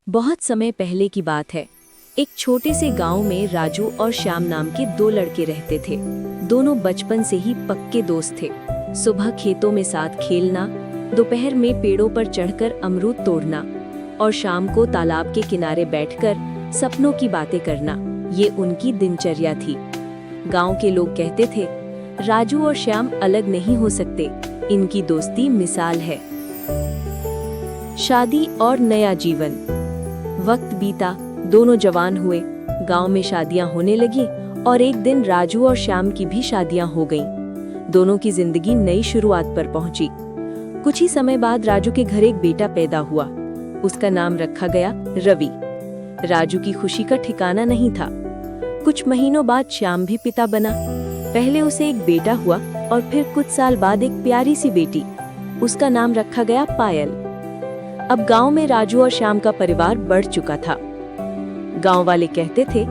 बहुत समय पहले की बात है। एक छोटे से गांव में राजू और श्याम नाम के दो लड़के रहते थे। दोनों बचपन से ही पक्के दोस्त थे। सुबह खेतों में साथ खेलना, दोपहर में पेड़ों पर चढ़कर अमरूद तोड़ना और शाम को तालाब के किनारे बैठकर सपनों की बातें करना, ये उनकी दिनचर्या थी। गांव के लोग कहते थे, राजू और श्याम अलग नहीं हो सकते, इनकी दोस्ती मिसाल है। शादी और नया जीवन। वक्त बीता, दोनों जवान हुए, गांव में शादियां होने लगी और एक दिन राजू और श्याम की भी शादियां हो गईं। दोनों की जिंदगी नई शुरुआत पर पहुंची। कुछ ही समय बाद राजू के घर एक बेटा पैदा हुआ। उसका नाम रखा गया रवि। राजू की खुशी का ठिकाना नहीं था। कुछ महीनों बाद श्याम भी पिता बना। पहले उसे एक बेटा हुआ और फिर कुछ साल बाद एक प्यारी सी बेटी। उसका नाम रखा गया पायल। अब गांव में राजू और श्याम का परिवार बढ़ चुका था। गांव वाले कहते थे,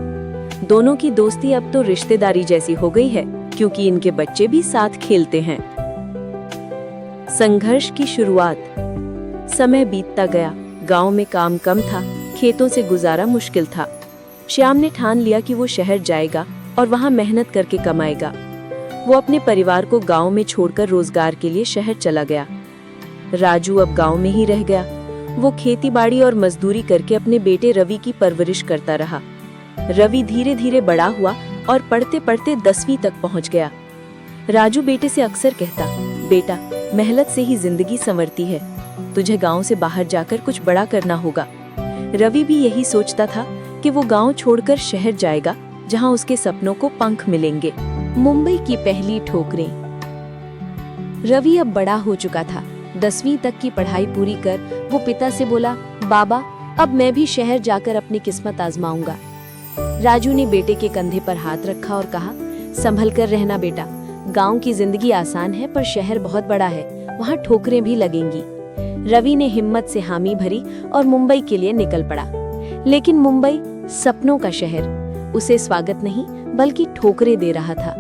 दोनों की दोस्ती अब तो रिश्तेदारी जैसी हो गई है, क्योंकि इनके बच्चे भी साथ खेलते हैं। संघर्ष की शुरुआत। समय बीतता गया, गांव में काम कम था, खेतों से गुजारा मुश्किल था। श्याम ने ठान लिया कि वो शहर जाएगा और वहां मेहनत करके कमाएगा। वो अपने परिवार को गांव में छोड़कर रोजगार के लिए शहर चला गया। राजू अब गांव में ही रह गया। वो खेतीबाड़ी और मजदूरी करके अपने बेटे रवि की परवरिश करता रहा। रवि धीरे धीरे बड़ा हुआ और पढ़ते पढ़ते 10वीं तक पहुंच गया। राजू बेटे से अक्सर कहता, बेटा, मेहनत से ही जिंदगी संवरती है, तुझे गांव से बाहर जाकर कुछ बड़ा करना होगा। रवि भी यही सोचता था कि वो गांव छोड़कर शहर जाएगा, जहां उसके सपनों को पंख मिलेंगे। मुंबई की पहली ठोकरें। रवि अब बड़ा हो चुका था। 10वीं तक की पढ़ाई पूरी कर वो पिता से बोला, बाबा, अब मैं भी शहर जाकर अपनी किस्मत आजमाऊंगा। राजू ने बेटे के कंधे पर हाथ रखा और कहा, संभल कर रहना बेटा, गांव की जिंदगी आसान है पर शहर बहुत बड़ा है, वहाँ ठोकरें भी लगेंगी। रवि ने हिम्मत से हामी भरी और मुंबई के लिए निकल पड़ा। लेकिन मुंबई सपनों का शहर उसे स्वागत नहीं बल्कि ठोकरें दे रहा था।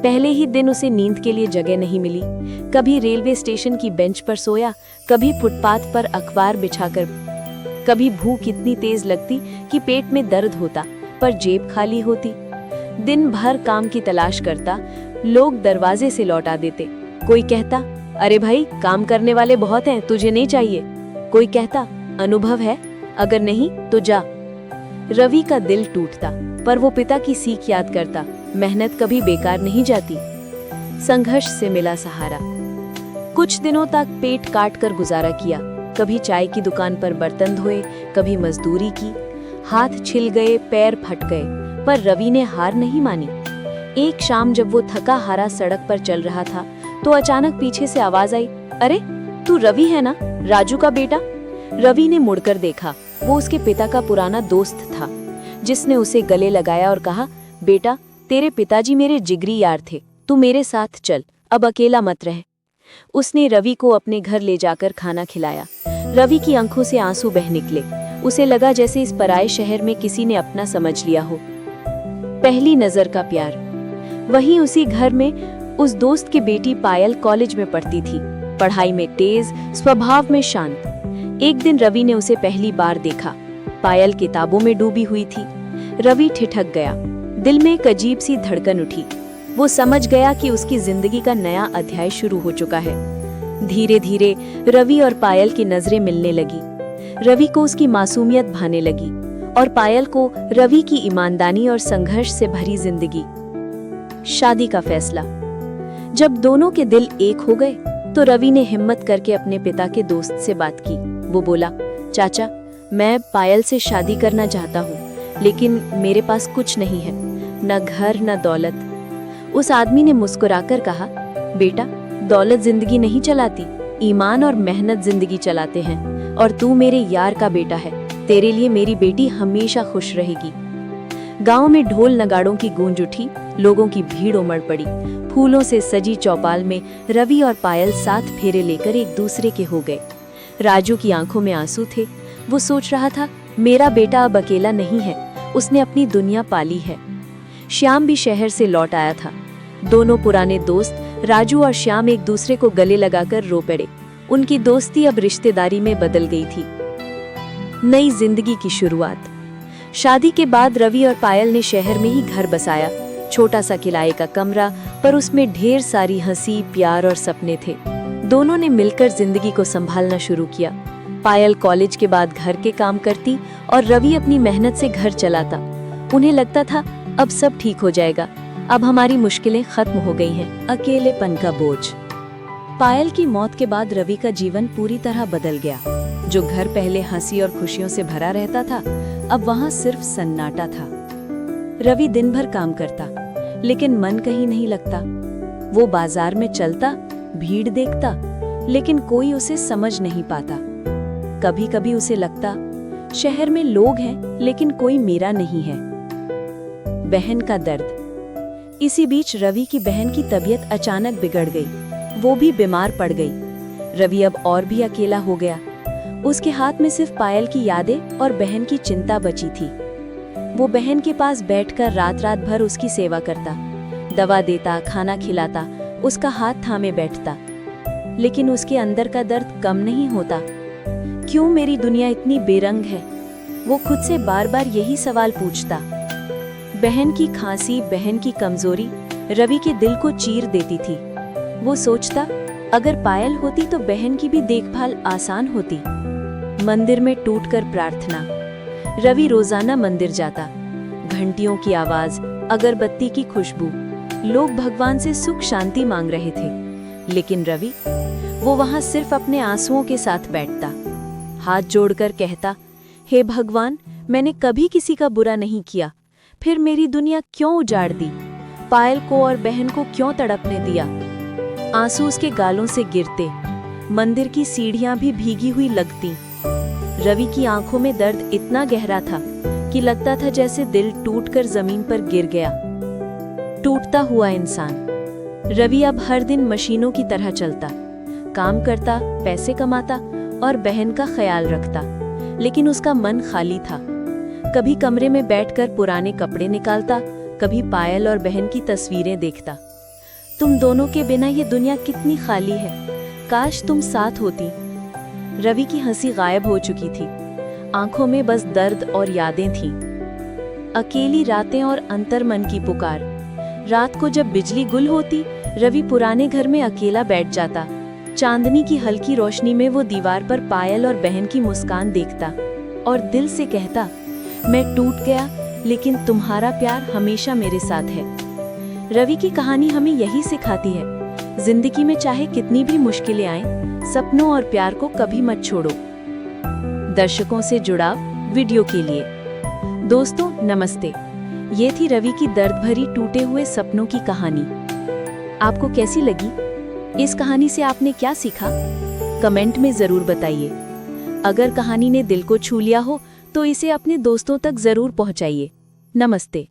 पहले ही दिन उसे नींद के लिए जगह नहीं मिली। कभी रेलवे स्टेशन की बेंच पर सोया, कभी फुटपाथ पर अखबार बिछाकर। कभी भूख इतनी तेज लगती कि पेट में दर्द होता पर जेब खाली होती। दिन भर काम की तलाश करता, लोग दरवाजे से लौटा देते। कोई कहता, अरे भाई, काम करने वाले बहुत हैं, तुझे नहीं चाहिए। कोई कहता, अनुभव है, अगर नहीं तो जा। रवि का दिल टूटता, पर वो पिता की सीख याद करता, मेहनत कभी बेकार नहीं जाती। संघर्ष से मिला सहारा। कुछ दिनों तक पेट काट कर गुजारा किया। कभी चाय की दुकान पर बर्तन धोए, कभी मजदूरी की। हाथ छिल गए, पैर फट गए, पर रवि ने हार नहीं मानी। एक शाम जब वो थका हारा सड़क पर चल रहा था तो अचानक पीछे से आवाज आई, अरे तू रवि है ना, राजू का बेटा। रवि ने मुड़कर देखा। वो उसके पिता का पुराना दोस्त था, जिसने उसे गले लगाया और कहा, बेटा, तेरे पिताजी मेरे जिगरी यार थे, तू मेरे साथ चल, अब अकेला मत रह। उसने रवि को अपने घर ले जाकर खाना खिलाया। रवि की आंखों से आंसू बह निकले। उसे लगा जैसे इस पराये शहर में किसी ने अपना समझ लिया हो। पहली नजर का प्यार। वहीं उसी घर में उस दोस्त की बेटी पायल कॉलेज में पढ़ती थी, पढ़ाई में तेज, स्वभाव में शांत। एक दिन रवि ने उसे पहली बार देखा। पायल किताबों में डूबी हुई थी। रवि ठिठक गया। दिल में एक अजीब सी धड़कन उठी। वो समझ गया कि उसकी जिंदगी का नया अध्याय शुरू हो चुका है। धीरे धीरे रवि और पायल की नजरें मिलने लगी। रवि को उसकी मासूमियत भाने लगी और पायल को रवि की ईमानदारी और संघर्ष से भरी जिंदगी। शादी का फैसला। जब दोनों के दिल एक हो गए तो रवि ने हिम्मत करके अपने पिता के दोस्त से बात की। वो बोला, चाचा, मैं पायल से शादी करना चाहता हूँ, लेकिन मेरे पास कुछ नहीं है, न घर न दौलत। उस आदमी ने मुस्कुराकर कहा, बेटा, दौलत जिंदगी नहीं चलाती, ईमान और मेहनत जिंदगी चलाते हैं, और तू मेरे यार का बेटा है, तेरे लिए मेरी बेटी हमेशा खुश रहेगी। गांव में ढोल नगाड़ों की गूंज उठी, लोगों की भीड़ उमड़ पड़ी। फूलों से सजी चौपाल में रवि और पायल साथ फेरे लेकर एक दूसरे के हो गए। राजू की आंखों में आंसू थे। वो सोच रहा था, मेरा बेटा अब अकेला नहीं है, उसने अपनी दुनिया पाली है। श्याम भी शहर से लौट आया था। दोनों पुराने दोस्त राजू और श्याम एक दूसरे को गले लगाकर रो पड़े। उनकी दोस्ती अब रिश्तेदारी में बदल गई थी। नई जिंदगी की शुरुआत। शादी के बाद रवि और पायल ने शहर में ही घर बसाया। छोटा सा किराए का कमरा, पर उसमें ढेर सारी हंसी, प्यार और सपने थे। दोनों ने मिलकर जिंदगी को संभालना शुरू किया। पायल कॉलेज के बाद घर के काम करती और रवि अपनी मेहनत से घर चलाता। उन्हें लगता था अब सब ठीक हो जाएगा, अब हमारी मुश्किलें खत्म हो गई हैं। अकेलेपन का बोझ। पायल की मौत के बाद रवि का जीवन पूरी तरह बदल गया। जो घर पहले हंसी और खुशियों से भरा रहता था, अब वहां सिर्फ सन्नाटा था। रवि दिन भर काम करता, लेकिन मन कहीं नहीं लगता। वो बाजार में चलता, भीड़ देखता, लेकिन कोई उसे समझ नहीं पाता। कभी कभी उसे लगता शहर में लोग हैं, लेकिन कोई मेरा नहीं है। बहन का दर्द। इसी बीच रवि की बहन की तबीयत अचानक बिगड़ गई। वो भी बीमार पड़ गई। रवि अब और भी अकेला हो गया। उसके हाथ में सिर्फ पायल की यादें और बहन की चिंता बची थी। वो बहन के पास बैठकर रात रात भर उसकी सेवा करता, दवा देता, खाना खिलाता, उसका हाथ थामे बैठता। लेकिन उसके अंदर का दर्द कम नहीं होता। क्यों मेरी दुनिया इतनी बेरंग है? वो खुद से बार बार यही सवाल पूछता। बहन की खांसी, बहन की कमजोरी रवि के दिल को चीर देती थी। वो सोचता अगर पायल होती तो बहन की भी देखभाल आसान होती। मंदिर में टूटकर प्रार्थना। रवि रोजाना मंदिर जाता। घंटियों की आवाज, अगरबत्ती की खुशबू, लोग भगवान से सुख शांति मांग रहे थे। लेकिन रवि, वो वहां सिर्फ अपने आंसुओं के साथ बैठता, हाथ जोड़कर कहता, हे भगवान, मैंने कभी किसी का बुरा नहीं किया, फिर मेरी दुनिया क्यों उजाड़ दी? पायल को और बहन को क्यों तड़पने दिया? आंसू उसके गालों से गिरते। मंदिर की सीढ़ियां भी भीगी हुई लगती। रवि की आंखों में दर्द इतना गहरा था कि लगता था जैसे दिल टूटकर जमीन पर गिर गया। टूटता हुआ इंसान। रवि अब हर दिन मशीनों की तरह चलता, काम करता, पैसे कमाता और बहन का ख्याल रखता, लेकिन उसका मन खाली था। कभी कमरे में बैठकर पुराने कपड़े निकालता, कभी पायल और बहन की तस्वीरें देखता। तुम दोनों के बिना ये दुनिया कितनी खाली है, काश तुम साथ होती। रवि की हंसी गायब हो चुकी थी, आंखों में बस दर्द और यादें थीं। अकेली रातें और अंतर्मन की पुकार। रात को जब बिजली गुल होती, रवि पुराने घर में अकेला बैठ जाता। चांदनी की हल्की रोशनी में वो दीवार पर पायल और बहन की मुस्कान देखता और दिल से कहता, मैं टूट गया, लेकिन तुम्हारा प्यार हमेशा मेरे साथ है। रवि की कहानी हमें यही सिखाती है, जिंदगी में चाहे कितनी भी मुश्किलें आएं, सपनों और प्यार को कभी मत छोड़ो। दर्शकों से जुड़ाव वीडियो के लिए। दोस्तों नमस्ते, ये थी रवि की दर्द भरी टूटे हुए सपनों की कहानी। आपको कैसी लगी? इस कहानी से आपने क्या सीखा? कमेंट में जरूर बताइए। अगर कहानी ने दिल को छू लिया हो तो इसे अपने दोस्तों तक जरूर पहुंचाइए। नमस्ते।